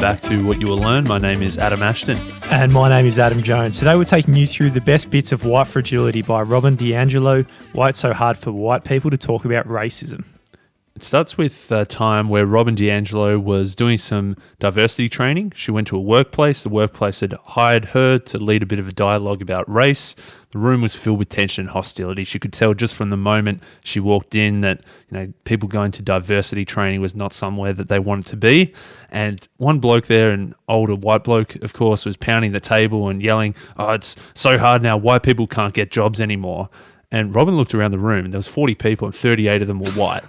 back to What You Will Learn. My name is Adam Ashton. And my name is Adam Jones. Today we're taking you through the best bits of white fragility by Robin Diangello, Why It's So Hard for White People to Talk About Racism. It starts with a time where Robin Diangelo was doing some diversity training. She went to a workplace. The workplace had hired her to lead a bit of a dialogue about race. The room was filled with tension and hostility. She could tell just from the moment she walked in that, people going to diversity training was not somewhere that they wanted to be. And one bloke there, an older white bloke, of course, was pounding the table and yelling, "Oh, it's so hard now. White people can't get jobs anymore." And Robin looked around the room and there was 40 people and 38 of them were white.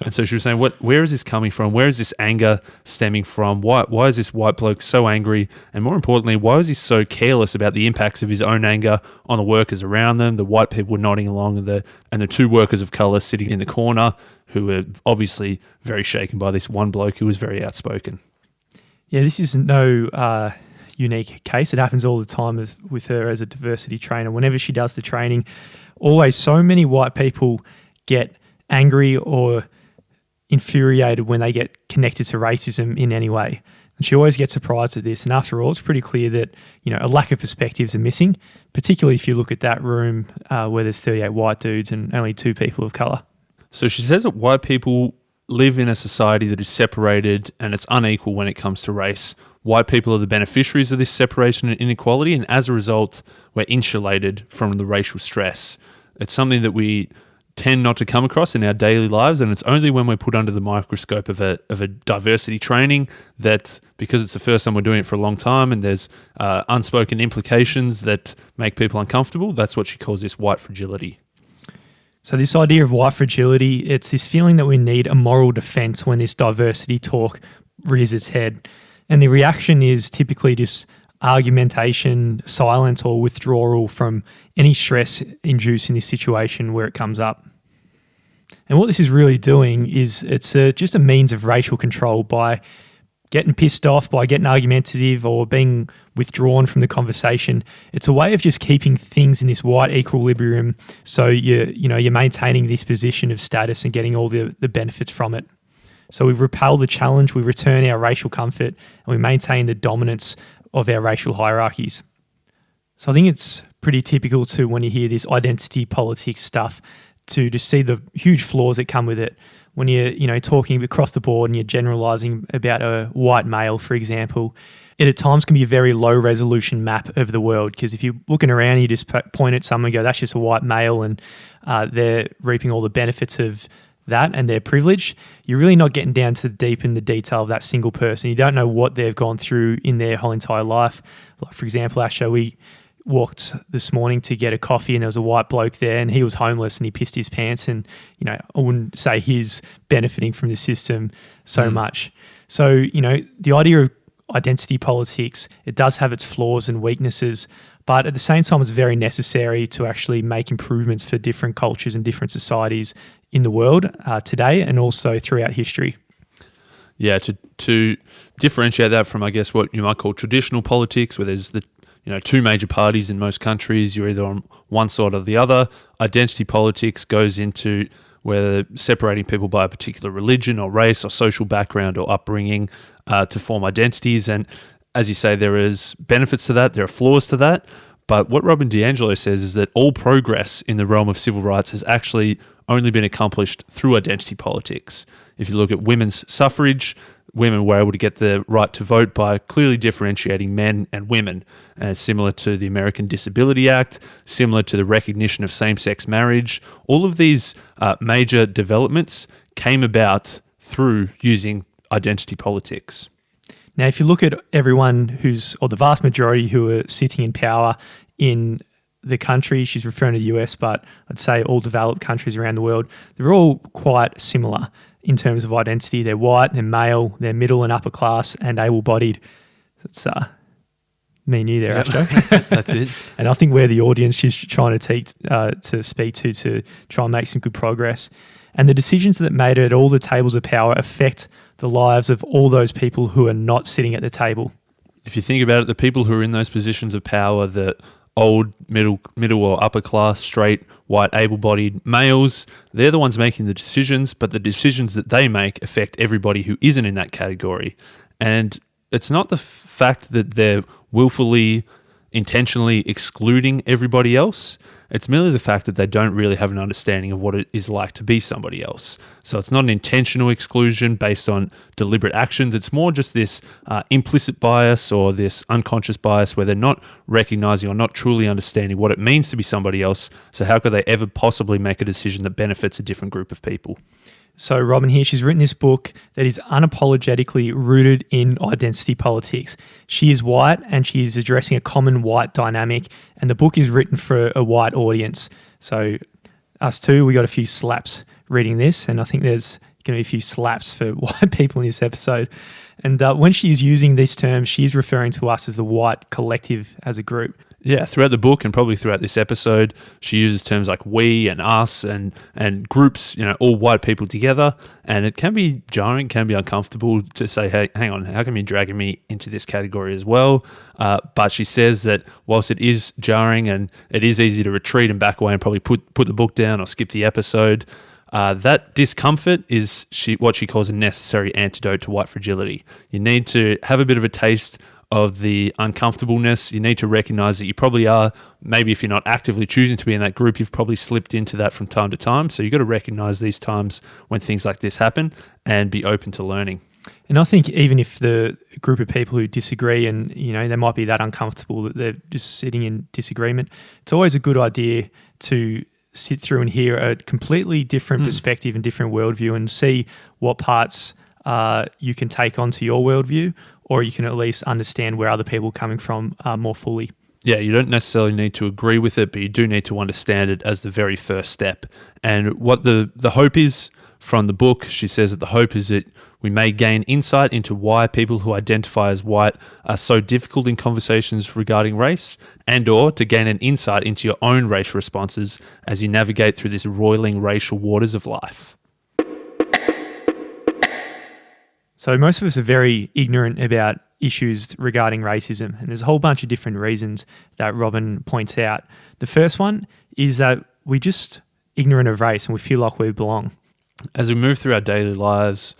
And so she was saying, where is this coming from? Where is this anger stemming from? Why is this white bloke so angry? And more importantly, why is he so careless about the impacts of his own anger on the workers around them? The white people were nodding along and the two workers of colour sitting in the corner who were obviously very shaken by this one bloke who was very outspoken. Yeah, this is no unique case. It happens all the time with her as a diversity trainer. Whenever she does the training, always so many white people get angry or infuriated when they get connected to racism in any way. And she always gets surprised at this. And after all, it's pretty clear that, a lack of perspectives are missing, particularly if you look at that room where there's 38 white dudes and only 2 people of colour. So she says that white people live in a society that is separated and it's unequal when it comes to race. White people are the beneficiaries of this separation and inequality, and as a result, we're insulated from the racial stress. It's something that we tend not to come across in our daily lives, and it's only when we're put under the microscope of a diversity training that, because it's the first time we're doing it for a long time and there's unspoken implications that make people uncomfortable, that's what she calls this white fragility. So this idea of white fragility, it's this feeling that we need a moral defense when this diversity talk rears its head. And the reaction is typically just argumentation, silence, or withdrawal from any stress induced in this situation where it comes up. And what this is really doing is it's just a means of racial control by getting pissed off, by getting argumentative or being withdrawn from the conversation. It's a way of just keeping things in this white equilibrium so you're maintaining this position of status and getting all the benefits from it. So we repel the challenge, we return our racial comfort, and we maintain the dominance of our racial hierarchies. So I think it's pretty typical to, when you hear this identity politics stuff, to just see the huge flaws that come with it. When you're talking across the board and you're generalizing about a white male, for example, it at times can be a very low resolution map of the world, because if you're looking around and you just point at someone and go, that's just a white male and they're reaping all the benefits of that and their privilege, you're really not getting down to deep in the detail of that single person. You don't know what they've gone through in their whole entire life. Like, for example, Asher, we walked this morning to get a coffee and there was a white bloke there and he was homeless and he pissed his pants, and I wouldn't say he's benefiting from the system so much. So the idea of identity politics, it does have its flaws and weaknesses, but at the same time it's very necessary to actually make improvements for different cultures and different societies in the world today and also throughout history. Yeah, to differentiate that from, I guess, what you might call traditional politics, where there's the two major parties in most countries, you're either on one side or the other. Identity politics goes into where separating people by a particular religion or race or social background or upbringing to form identities. And as you say, there is benefits to that, there are flaws to that. But what Robin Diangelo says is that all progress in the realm of civil rights has actually only been accomplished through identity politics. If you look at women's suffrage, women were able to get the right to vote by clearly differentiating men and women, similar to the American Disability Act, similar to the recognition of same-sex marriage. All of these major developments came about through using identity politics. Now, if you look at everyone or the vast majority who are sitting in power in the country, she's referring to the US, but I'd say all developed countries around the world, they're all quite similar in terms of identity. They're white, they're male, they're middle and upper class, and able-bodied. It's me and you there, Astro. That's it. And I think we're the audience she's trying to speak to try and make some good progress. And the decisions that made it at all the tables of power affect the lives of all those people who are not sitting at the table. If you think about it, the people who are in those positions of power, the old, middle or upper class, straight, white, able-bodied males, they're the ones making the decisions, but the decisions that they make affect everybody who isn't in that category. And it's not the fact that they're willfully, intentionally excluding everybody else. It's merely the fact that they don't really have an understanding of what it is like to be somebody else. So it's not an intentional exclusion based on deliberate actions. It's more just this implicit bias or this unconscious bias where they're not recognizing or not truly understanding what it means to be somebody else. So how could they ever possibly make a decision that benefits a different group of people? So Robin here, she's written this book that is unapologetically rooted in identity politics. She is white and she is addressing a common white dynamic, and the book is written for a white audience. So us too, we got a few slaps reading this, and I think there's going to be a few slaps for white people in this episode. And when she's using these terms, she's referring to us as the white collective as a group. Yeah, throughout the book and probably throughout this episode, she uses terms like we and us and groups, all white people together. And it can be jarring, can be uncomfortable to say, hey, hang on, how come you're dragging me into this category as well? But she says that whilst it is jarring and it is easy to retreat and back away and probably put the book down or skip the episode, that discomfort is what she calls a necessary antidote to white fragility. You need to have a bit of a taste of the uncomfortableness. You need to recognize that you probably are, maybe if you're not actively choosing to be in that group, you've probably slipped into that from time to time. So you've got to recognize these times when things like this happen and be open to learning. And I think even if the group of people who disagree and, they might be that uncomfortable that they're just sitting in disagreement, it's always a good idea to sit through and hear a completely different perspective and different worldview and see what parts you can take onto your worldview, or you can at least understand where other people are coming from more fully. Yeah, you don't necessarily need to agree with it, but you do need to understand it as the very first step. And what the hope is from the book, she says that the hope is that we may gain insight into why people who identify as white are so difficult in conversations regarding race, and or to gain an insight into your own racial responses as you navigate through this roiling racial waters of life. So most of us are very ignorant about issues regarding racism, and there's a whole bunch of different reasons that Robin points out. The first one is that we're just ignorant of race and we feel like we belong. As we move through our daily lives,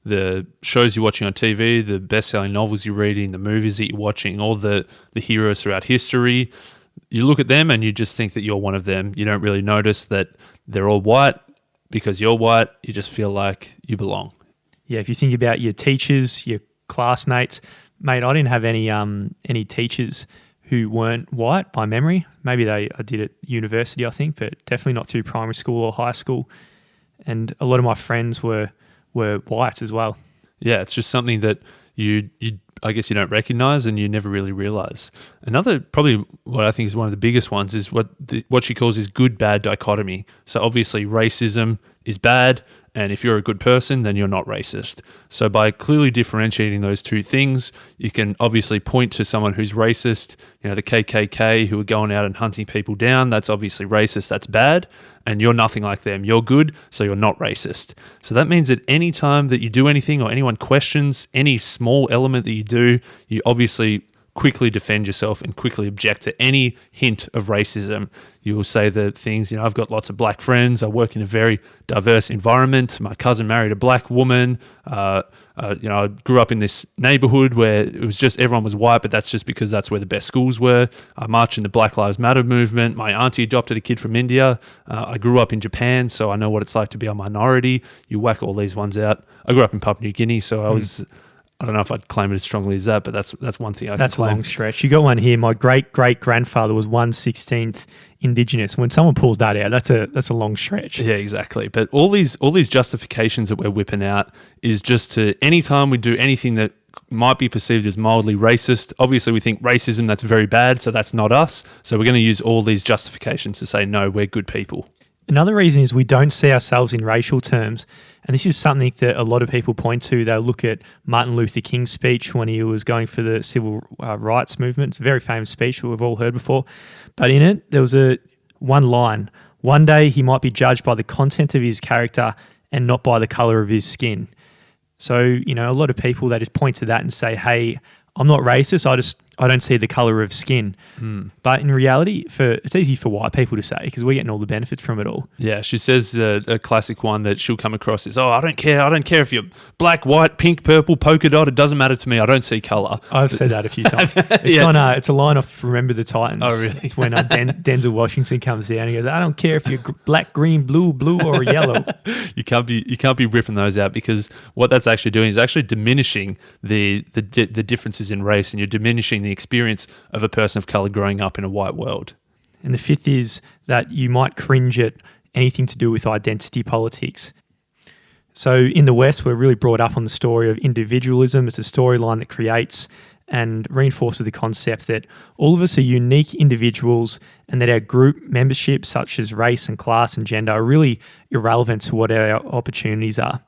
the shows you're watching on TV, the best-selling novels you're reading, the movies that you're watching, all the heroes throughout history, you look at them and you just think that you're one of them. You don't really notice that they're all white. Because you're white, you just feel like you belong. Yeah, if you think about your teachers, your classmates, mate, I didn't have any teachers who weren't white by memory. Maybe I did at university, I think, but definitely not through primary school or high school. And a lot of my friends were white as well. Yeah, it's just something that you I guess you don't recognize and you never really realize. Another, probably what I think is one of the biggest ones, is what she calls is good-bad dichotomy. So obviously racism is bad, and if you're a good person, then you're not racist. So by clearly differentiating those two things, you can obviously point to someone who's racist, the KKK who are going out and hunting people down. That's obviously racist. That's bad. And you're nothing like them. You're good, so you're not racist. So that means that any time that you do anything or anyone questions any small element that you do, you obviously quickly defend yourself and quickly object to any hint of racism. You will say the things, I've got lots of black friends. I work in a very diverse environment. My cousin married a black woman. I grew up in this neighborhood where it was just everyone was white, but that's just because that's where the best schools were. I marched in the Black Lives Matter movement. My auntie adopted a kid from India. I grew up in Japan, so I know what it's like to be a minority. You whack all these ones out. I grew up in Papua New Guinea, so I don't know if I'd claim it as strongly as that, but that's one thing I can claim. That's a long stretch. You got one here. My great-great-grandfather was 1/16th Indigenous. When someone pulls that out, that's a long stretch. Yeah, exactly. But all these justifications that we're whipping out is just to, anytime we do anything that might be perceived as mildly racist, obviously we think racism, that's very bad, so that's not us. So we're going to use all these justifications to say, no, we're good people. Another reason is we don't see ourselves in racial terms. And this is something that a lot of people point to. They'll look at Martin Luther King's speech when he was going for the civil rights movement. It's a very famous speech that we've all heard before. But in it, there was one line. One day he might be judged by the content of his character and not by the colour of his skin. So, a lot of people, they just point to that and say, hey, I'm not racist. I don't see the color of skin. But in reality, it's easy for white people to say because we're getting all the benefits from it all. Yeah, she says a classic one that she'll come across is, I don't care if you're black, white, pink, purple, polka dot, it doesn't matter to me, I don't see color. I've said that a few times. It's a line off Remember the Titans. Oh, really? It's when Denzel Washington comes down and he goes, I don't care if you're black, green, blue, or yellow. You can't be ripping those out, because what that's actually doing is actually diminishing the differences in race, and you're diminishing the experience of a person of color growing up in a white world. And the fifth is that you might cringe at anything to do with identity politics. So in the West, we're really brought up on the story of individualism. It's a storyline that creates and reinforces the concept that all of us are unique individuals and that our group memberships, such as race and class and gender, are really irrelevant to what our opportunities are.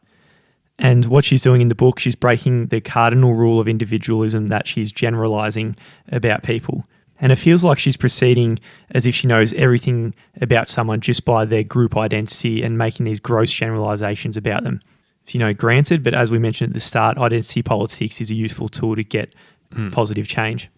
And what she's doing in the book, she's breaking the cardinal rule of individualism that she's generalizing about people. And it feels like she's proceeding as if she knows everything about someone just by their group identity and making these gross generalizations about them. So, granted, but as we mentioned at the start, identity politics is a useful tool to get positive change.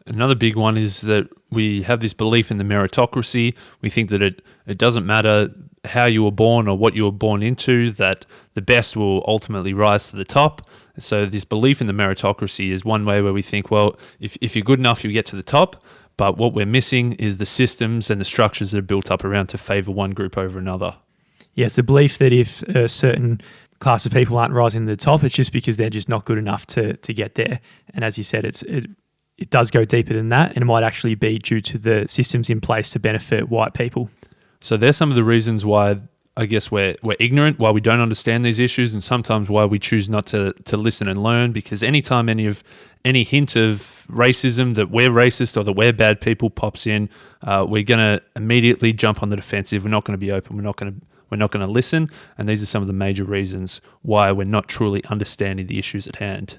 Another big one is that we have this belief in the meritocracy. We think that it doesn't matter how you were born or what you were born into, that the best will ultimately rise to the top. So this belief in the meritocracy is one way where we think, well, if you're good enough, you get to the top. But what we're missing is the systems and the structures that are built up around to favor one group over another. Yes, the belief that if a certain class of people aren't rising to the top, it's just because they're just not good enough to get there. And as you said, it does go deeper than that, and it might actually be due to the systems in place to benefit white people. So there's some of the reasons why I guess we're ignorant, why we don't understand these issues, and sometimes why we choose not to listen and learn, because anytime any hint of racism, that we're racist or that we're bad people, pops in, we're going to immediately jump on the defensive. We're not going to be open. We're not going to listen. And these are some of the major reasons why we're not truly understanding the issues at hand.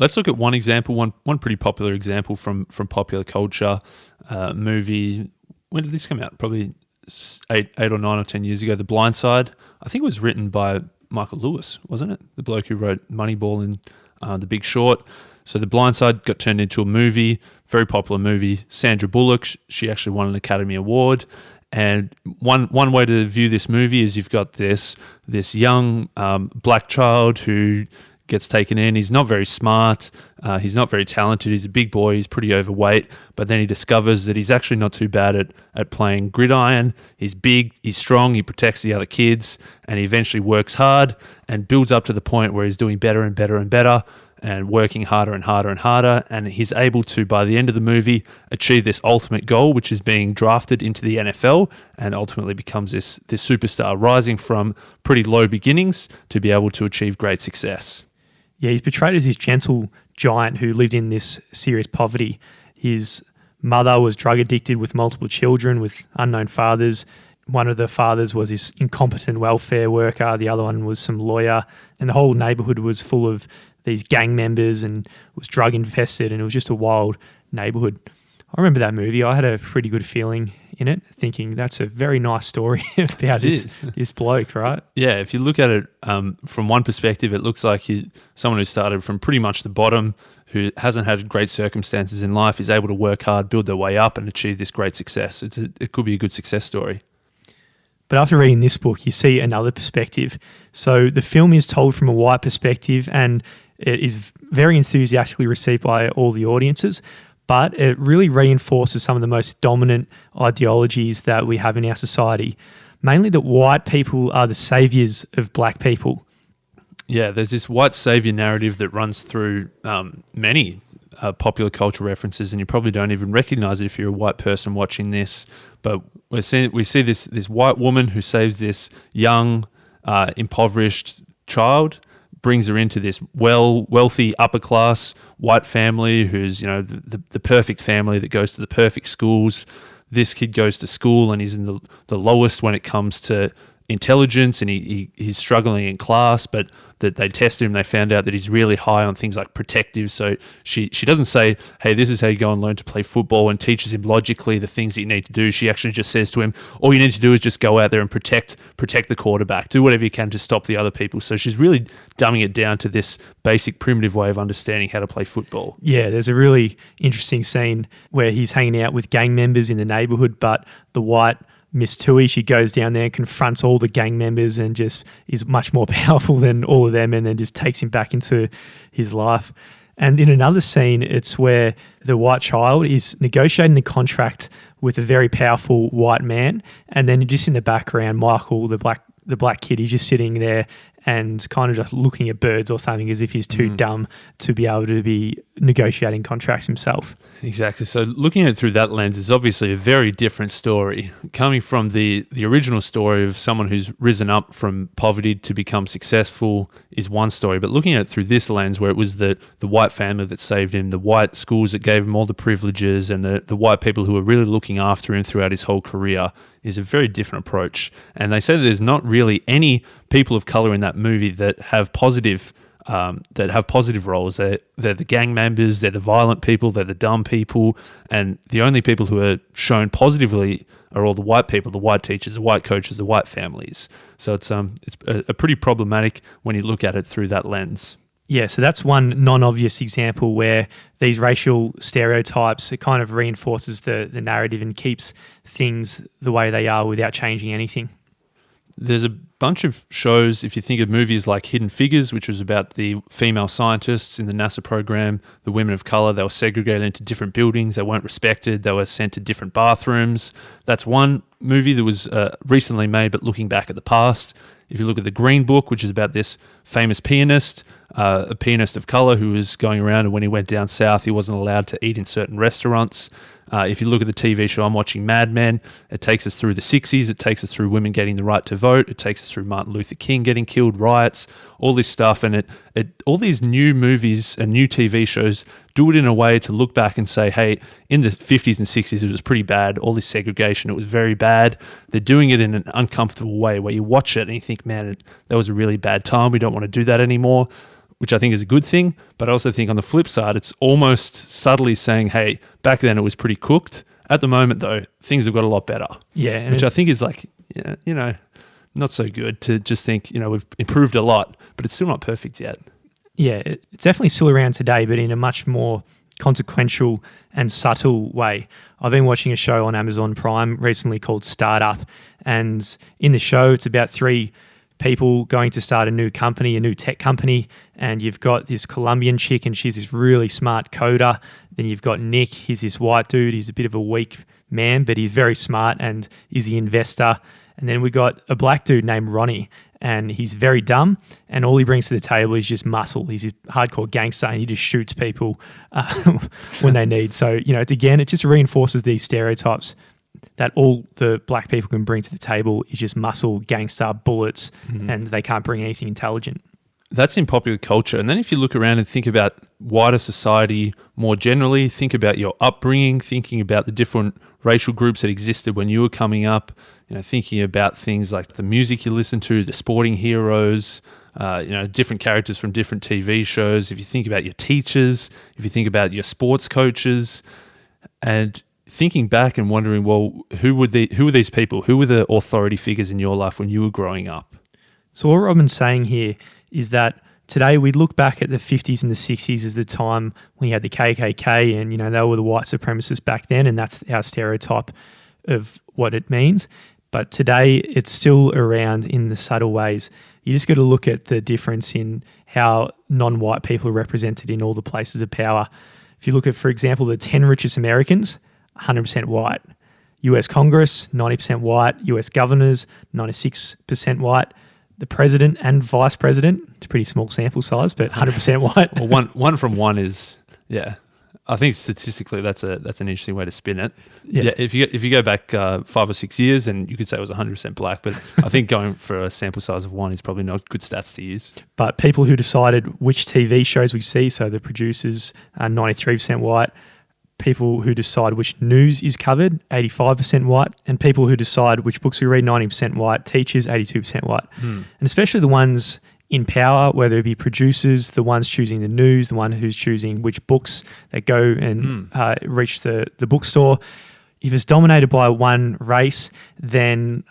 Let's look at one example, one pretty popular example from popular culture, movie. When did this come out? Probably 8 or 9 or 10 years ago. The Blind Side. I think it was written by Michael Lewis, wasn't it? The bloke who wrote Moneyball and The Big Short. So The Blind Side got turned into a movie, very popular movie. Sandra Bullock, she actually won an Academy Award. And one way to view this movie is you've got this young black child who gets taken in. He's not very smart. He's not very talented. He's a big boy. He's pretty overweight. But then he discovers that he's actually not too bad at playing gridiron. He's big. He's strong. He protects the other kids. And he eventually works hard and builds up to the point where he's doing better and better and better and working harder and harder and harder. And he's able to, by the end of the movie, achieve this ultimate goal, which is being drafted into the NFL, and ultimately becomes this superstar, rising from pretty low beginnings to be able to achieve great success. Yeah, he's portrayed as this gentle giant who lived in this serious poverty. His mother was drug addicted with multiple children with unknown fathers. One of the fathers was this incompetent welfare worker. The other one was some lawyer. And the whole neighborhood was full of these gang members and was drug infested, and it was just a wild neighborhood. I remember that movie. I had a pretty good feeling in it, thinking that's a very nice story about this bloke, right? Yeah, if you look at it from one perspective, it looks like he's someone who started from pretty much the bottom, who hasn't had great circumstances in life, is able to work hard, build their way up, and achieve this great success. It could be a good success story. But after reading this book, you see another perspective. So the film is told from a white perspective, and it is very enthusiastically received by all the audiences. But it really reinforces some of the most dominant ideologies that we have in our society, mainly that white people are the saviors of black people. Yeah, there's this white savior narrative that runs through many popular culture references, and you probably don't even recognize it if you're a white person watching this. But we see this white woman who saves this young, impoverished child, brings her into this wealthy upper class white family who's the perfect family that goes to the perfect schools. This kid goes to school and he's in the lowest when it comes to intelligence, and he's struggling in class, but that they tested him. They found out that he's really high on things like protective. So she doesn't say, hey, this is how you go and learn to play football, and teaches him logically the things that you need to do. She actually just says to him, all you need to do is just go out there and protect the quarterback. Do whatever you can to stop the other people. So she's really dumbing it down to this basic primitive way of understanding how to play football. Yeah, there's a really interesting scene where he's hanging out with gang members in the neighborhood, but the white Miss Tui, she goes down there and confronts all the gang members and just is much more powerful than all of them, and then just takes him back into his life. And in another scene, it's where the white child is negotiating the contract with a very powerful white man, and then just in the background, Michael, the black kid, he's just sitting there and kind of just looking at birds or something, as if he's too dumb to be able to be negotiating contracts himself. Exactly. So looking at it through that lens is obviously a very different story. Coming from the original story of someone who's risen up from poverty to become successful is one story, but looking at it through this lens, where it was the white family that saved him, the white schools that gave him all the privileges, and the white people who were really looking after him throughout his whole career, is a very different approach. And they say that there's not really any people of color in that movie that have positive roles. They're the gang members, they're the violent people, they're the dumb people, and the only people who are shown positively are all the white people, the white teachers, the white coaches, the white families. So it's a pretty problematic when you look at it through that lens. Yeah, so that's one non-obvious example where these racial stereotypes, it kind of reinforces the narrative and keeps things the way they are without changing anything. There's a bunch of shows, if you think of movies like Hidden Figures, which was about the female scientists in the NASA program, the women of color, they were segregated into different buildings, they weren't respected, they were sent to different bathrooms. That's one movie that was recently made, but looking back at the past. If you look at The Green Book, which is about this famous pianist, a pianist of color who was going around, and when he went down south, he wasn't allowed to eat in certain restaurants. If you look at the TV show I'm watching, Mad Men, it takes us through the 60s, it takes us through women getting the right to vote, it takes us through Martin Luther King getting killed, riots, all this stuff. And all these new movies and new TV shows do it in a way to look back and say, hey, in the 50s and 60s, it was pretty bad. All this segregation, it was very bad. They're doing it in an uncomfortable way where you watch it and you think, man, that was a really bad time. We don't want to do that anymore, which I think is a good thing. But I also think on the flip side, it's almost subtly saying, hey, back then it was pretty cooked. At the moment, though, things have got a lot better. Yeah. Which I think is like, not so good to just think, we've improved a lot, but it's still not perfect yet. Yeah, it's definitely still around today, but in a much more consequential and subtle way. I've been watching a show on Amazon Prime recently called Startup, and in the show, it's about three people going to start a new company, a new tech company, and you've got this Colombian chick, and she's this really smart coder. Then you've got Nick, he's this white dude, he's a bit of a weak man, but he's very smart and is the investor. And then we got a black dude named Ronnie, and he's very dumb, and all he brings to the table is just muscle. He's a hardcore gangster, and he just shoots people when they need. So, it just reinforces these stereotypes that all the black people can bring to the table is just muscle, gangster, bullets, and they can't bring anything intelligent. That's in popular culture. And then if you look around and think about wider society more generally, think about your upbringing, thinking about the different racial groups that existed when you were coming up, thinking about things like the music you listen to, the sporting heroes, different characters from different TV shows. If you think about your teachers, if you think about your sports coaches, and thinking back and wondering, well, who were these people? Who were the authority figures in your life when you were growing up? So what Robin's saying here is that today we look back at the 50s and the 60s as the time when you had the KKK, and they were the white supremacists back then, and that's our stereotype of what it means. But today it's still around in the subtle ways. You just got to look at the difference in how non-white people are represented in all the places of power. If you look at, for example, the 10 richest Americans, 100% white. US Congress, 90% white. US governors, 96% white. The president and vice president, it's a pretty small sample size, but 100% white. Well, one from one is, yeah. I think statistically that's an interesting way to spin it. Yeah, if you go back 5 or 6 years, and you could say it was 100% black, but I think going for a sample size of one is probably not good stats to use. But people who decided which TV shows we see, so the producers are 93% white. People who decide which news is covered, 85% white, and people who decide which books we read, 90% white, teachers, 82% white. And especially the ones in power, whether it be producers, the ones choosing the news, the one who's choosing which books that go and reach the bookstore. If it's dominated by one race, then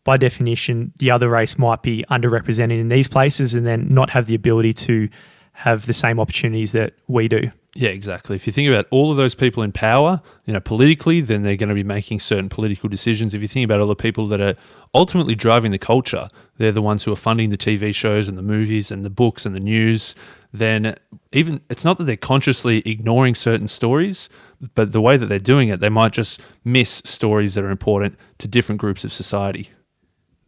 by definition, the other race might be underrepresented in these places and then not have the ability to have the same opportunities that we do. Yeah, exactly. If you think about all of those people in power, politically, then they're going to be making certain political decisions. If you think about all the people that are ultimately driving the culture, they're the ones who are funding the TV shows and the movies and the books and the news, then even it's not that they're consciously ignoring certain stories, but the way that they're doing it, they might just miss stories that are important to different groups of society.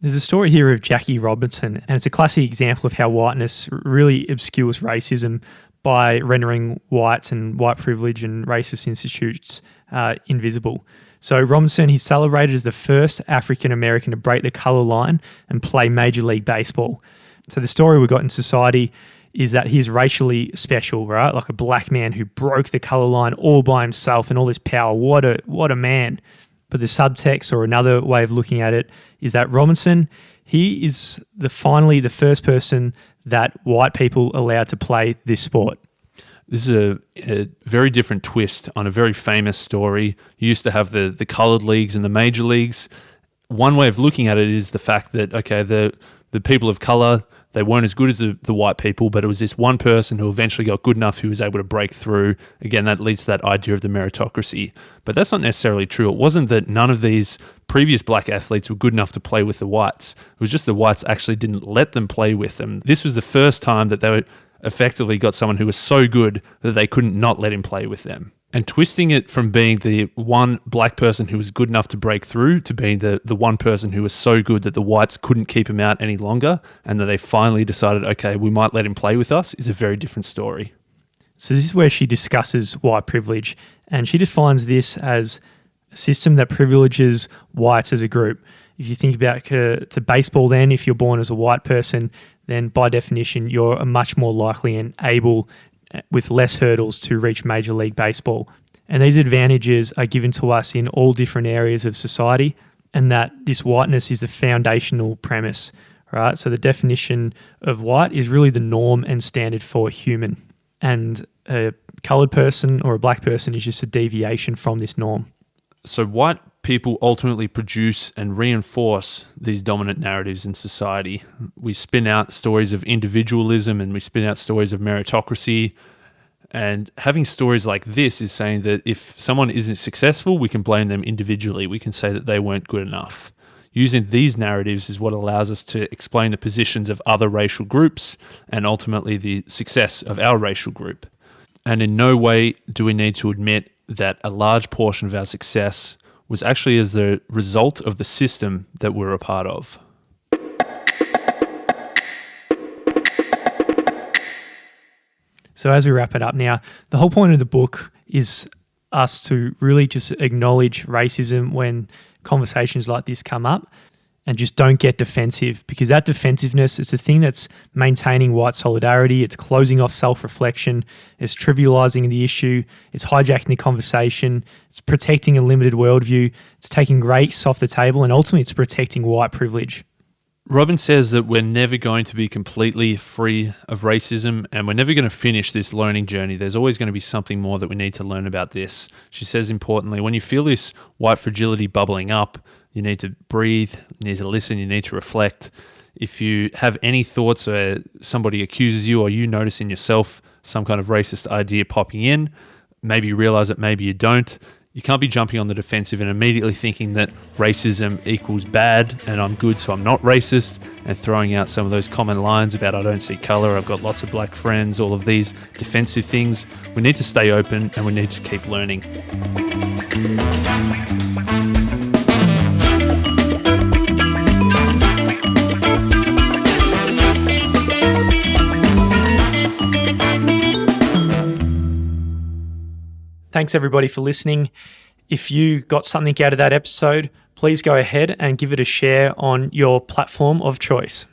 There's a story here of Jackie Robinson, and it's a classic example of how whiteness really obscures racism by rendering whites and white privilege and racist institutes invisible. So Robinson, he's celebrated as the first African-American to break the colour line and play Major League Baseball. So the story we got in society is that he's racially special, right? Like a black man who broke the colour line all by himself and all this power. What a man. But the subtext, or another way of looking at it, is that Robinson, he is finally the first person that white people allowed to play this sport. This is a very different twist on a very famous story. You used to have the coloured leagues and the major leagues. One way of looking at it is the fact that, okay, the people of colour, they weren't as good as the white people, but it was this one person who eventually got good enough who was able to break through. Again, that leads to that idea of the meritocracy. But that's not necessarily true. It wasn't that none of these previous black athletes were good enough to play with the whites. It was just the whites actually didn't let them play with them. This was the first time that they effectively got someone who was so good that they couldn't not let him play with them. And twisting it from being the one black person who was good enough to break through to being the one person who was so good that the whites couldn't keep him out any longer and that they finally decided, okay, we might let him play with us, is a very different story. So this is where she discusses white privilege, and she defines this as a system that privileges whites as a group. If you think about to baseball then, if you're born as a white person, then by definition, you're much more likely and able with less hurdles to reach Major League Baseball. And these advantages are given to us in all different areas of society, and that this whiteness is the foundational premise, right? So the definition of white is really the norm and standard for human. And a coloured person or a black person is just a deviation from this norm. So white people ultimately produce and reinforce these dominant narratives in society. We spin out stories of individualism and we spin out stories of meritocracy. And having stories like this is saying that if someone isn't successful, we can blame them individually. We can say that they weren't good enough. Using these narratives is what allows us to explain the positions of other racial groups and ultimately the success of our racial group. And in no way do we need to admit that a large portion of our success was actually as the result of the system that we're a part of. So as we wrap it up now, the whole point of the book is us to really just acknowledge racism when conversations like this come up and just don't get defensive, because that defensiveness is the thing that's maintaining white solidarity. It's closing off self-reflection. It's trivializing the issue. It's hijacking the conversation. It's protecting a limited worldview. It's taking race off the table, and ultimately it's protecting white privilege. Robin says that we're never going to be completely free of racism and we're never going to finish this learning journey. There's always going to be something more that we need to learn about this. She says, importantly, when you feel this white fragility bubbling up, you need to breathe, you need to listen, you need to reflect. If you have any thoughts or somebody accuses you or you notice in yourself some kind of racist idea popping in, maybe you realize it, maybe you don't. You can't be jumping on the defensive and immediately thinking that racism equals bad and I'm good, so I'm not racist, and throwing out some of those common lines about I don't see colour, I've got lots of black friends, all of these defensive things. We need to stay open and we need to keep learning. Thanks everybody for listening. If you got something out of that episode, please go ahead and give it a share on your platform of choice.